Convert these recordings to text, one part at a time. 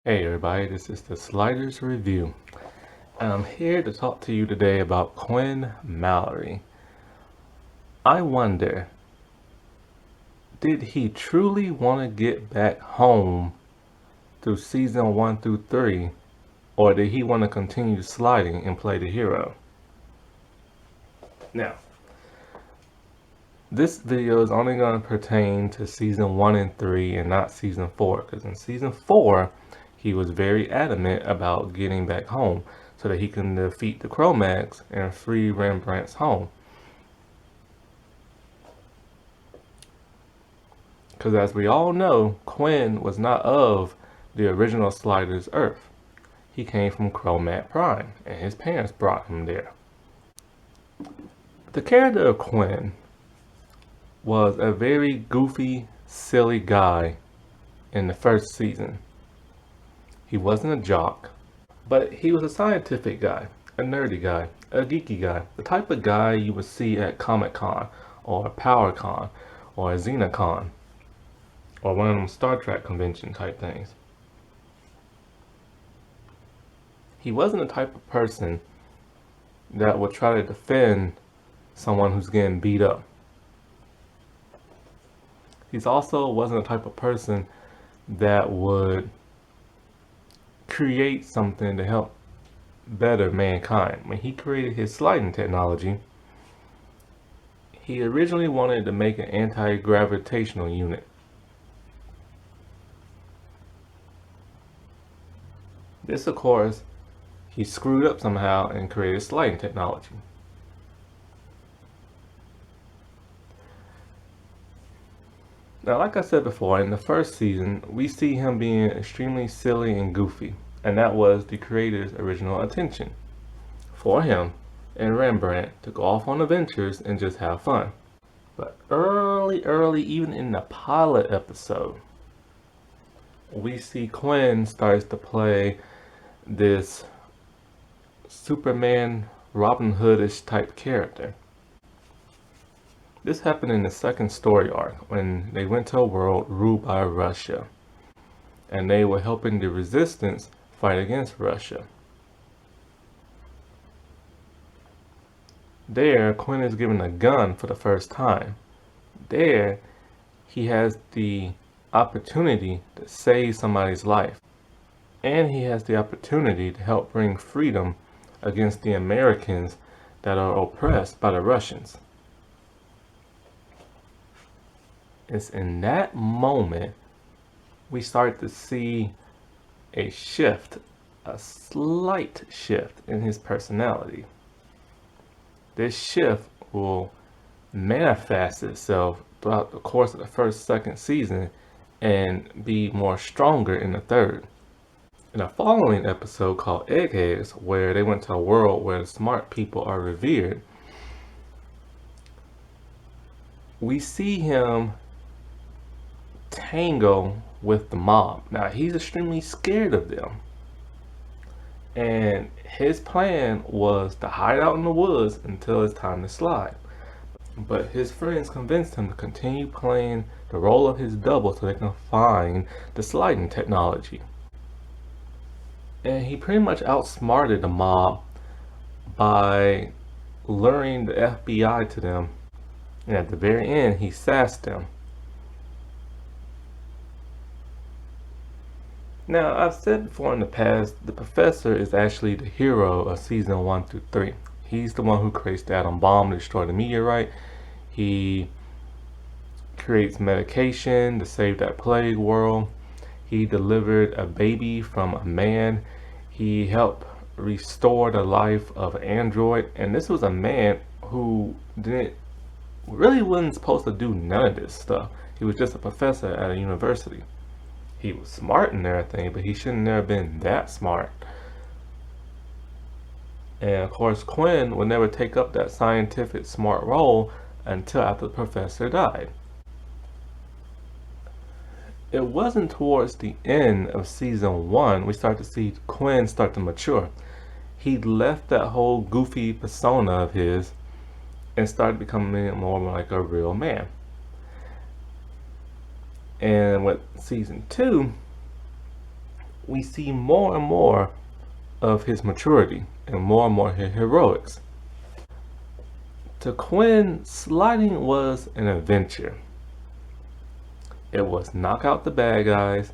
Hey everybody, this is the Sliders Review. I'm here to talk to you today about Quinn Mallory. I wonder, did he truly want to get back home through season 1 through 3, or did he want to continue sliding and play the hero? Now, this video is only going to pertain to season 1 and 3 and not season 4, because in season 4, he was very adamant about getting back home so that he can defeat the Cro-Mags and free Rembrandt's home. Because as we all know, Quinn was not of the original Sliders Earth. He came from Cro-Mag Prime, and his parents brought him there. The character of Quinn was a very goofy, silly guy in the first season. He wasn't a jock, but he was a scientific guy, a nerdy guy, a geeky guy, the type of guy you would see at Comic-Con, or PowerCon, or XenaCon, or one of them Star Trek convention type things. He wasn't the type of person that would try to defend someone who's getting beat up. He also wasn't the type of person that would create something to help better mankind. When he created his sliding technology, he originally wanted to make an anti-gravitational unit. This, of course, he screwed up somehow and created sliding technology. Now, like I said before, in the first season, we see him being extremely silly and goofy, and that was the creator's original intention for him and Rembrandt to go off on adventures and just have fun. But early, even in the pilot episode, we see Quinn starts to play this Superman Robin Hood-ish type character. This happened in the second story arc when they went to a world ruled by Russia, and they were helping the resistance fight against Russia. There, Quinn is given a gun for the first time. There, he has the opportunity to save somebody's life, and he has the opportunity to help bring freedom against the Americans that are oppressed by the Russians. It's in that moment we start to see a shift, a slight shift in his personality. This shift will manifest itself throughout the course of the first, second season and be more stronger in the third. In a following episode called Eggheads, where they went to a world where smart people are revered, we see him tangle with the mob. Now, he's extremely scared of them, and his plan was to hide out in the woods until it's time to slide. But his friends convinced him to continue playing the role of his double so they can find the sliding technology. And he pretty much outsmarted the mob by luring the FBI to them, and at the very end he sassed them. Now, I've said before in the past, the professor is actually the hero of season 1 through 3. He's the one who creates the atom bomb to destroy the meteorite. He creates medication to save that plague world. He delivered a baby from a man. He helped restore the life of an android. And this was a man who wasn't supposed to do none of this stuff. He was just a professor at a university. He was smart and everything, but he shouldn't have been that smart. And of course, Quinn would never take up that scientific smart role until after the professor died. It wasn't towards the end of season 1 we start to see Quinn start to mature. He left that whole goofy persona of his and started becoming more like a real man. And with season 2, we see more and more of his maturity and more his heroics. To Quinn, sliding was an adventure. It was knock out the bad guys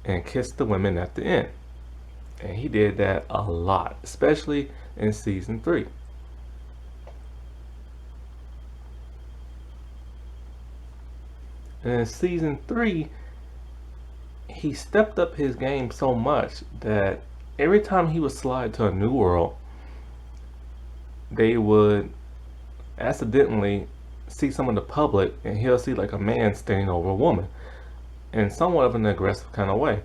and kiss the women at the end. And he did that a lot, especially in season 3. And in season 3, he stepped up his game so much that every time he would slide to a new world, they would accidentally see some of the public, and he'll see like a man standing over a woman in somewhat of an aggressive kind of way.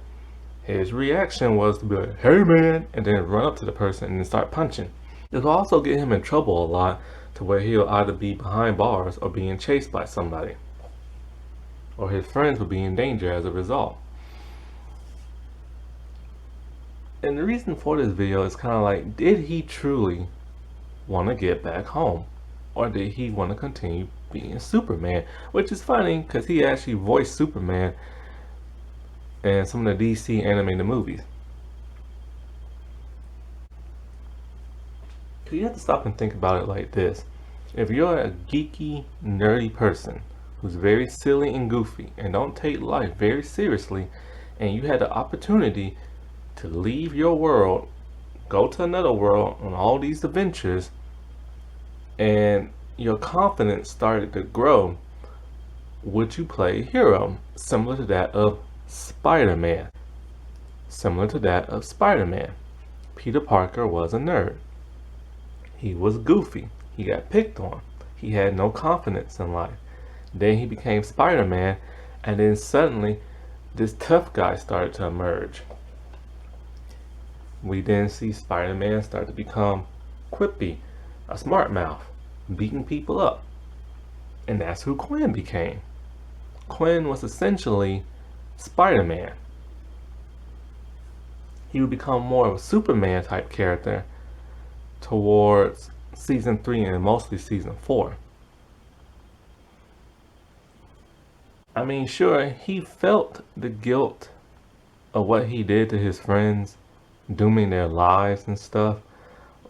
His reaction was to be like, "Hey man," and then run up to the person and then start punching. It will also get him in trouble a lot, to where he'll either be behind bars or being chased by somebody, or his friends will be in danger as a result. And the reason for this video is kind of like, did he truly want to get back home? Or did he want to continue being Superman? Which is funny, because he actually voiced Superman in some of the DC animated movies. So you have to stop and think about it like this. If you're a geeky, nerdy person who's very silly and goofy and don't take life very seriously, and you had the opportunity to leave your world, go to another world on all these adventures, and your confidence started to grow, would you play a hero similar to that of Spider-Man? Similar to that of Spider-Man. Peter Parker was a nerd. He was goofy. He got picked on. He had no confidence in life. Then he became Spider-Man, and then suddenly this tough guy started to emerge. We then see Spider-Man start to become quippy, a smart mouth, beating people up. And that's who Quinn became. Quinn was essentially Spider-Man. He would become more of a Superman type character towards season 3 and mostly season 4. I mean, sure, he felt the guilt of what he did to his friends, dooming their lives and stuff,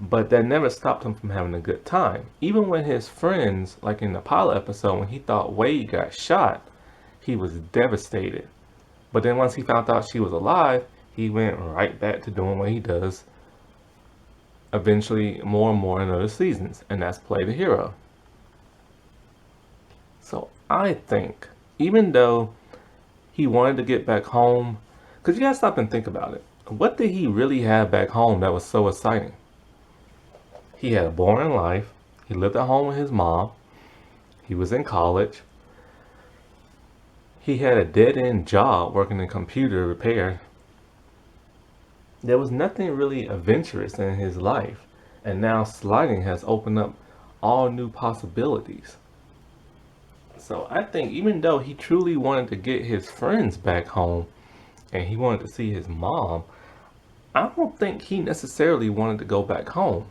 but that never stopped him from having a good time. Even when his friends, like in the pilot episode, when he thought Wade got shot, he was devastated. But then once he found out she was alive, he went right back to doing what he does eventually more and more in other seasons, and that's play the hero. So I think, even though he wanted to get back home, because you gotta stop and think about it. What did he really have back home that was so exciting? He had a boring life. He lived at home with his mom. He was in college. He had a dead-end job working in computer repair. There was nothing really adventurous in his life. And now sliding has opened up all new possibilities. So I think even though he truly wanted to get his friends back home and he wanted to see his mom, I don't think he necessarily wanted to go back home.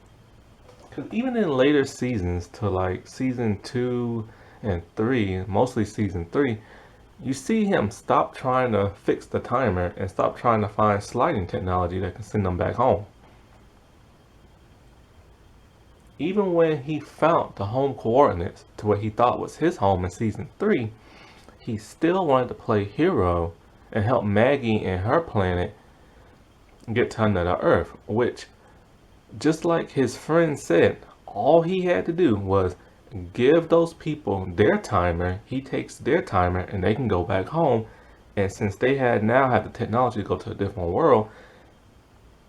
Because even in later seasons, to like season 2 and 3, mostly season 3, you see him stop trying to fix the timer and stop trying to find sliding technology that can send them back home. Even when he found the home coordinates to what he thought was his home in season 3, he still wanted to play hero and help Maggie and her planet get to another Earth, which, just like his friend said, all he had to do was give those people their timer. He takes their timer and they can go back home. And since they now have the technology to go to a different world,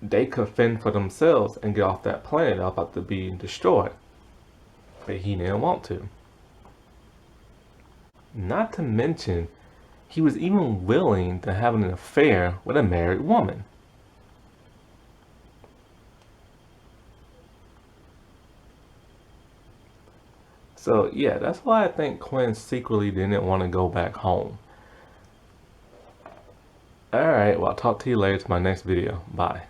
they could fend for themselves and get off that planet about to be destroyed. But he didn't want to. Not to mention, he was even willing to have an affair with a married woman. So yeah, that's why I think Quinn secretly didn't want to go back home. Alright, well I'll talk to you later to my next video. Bye.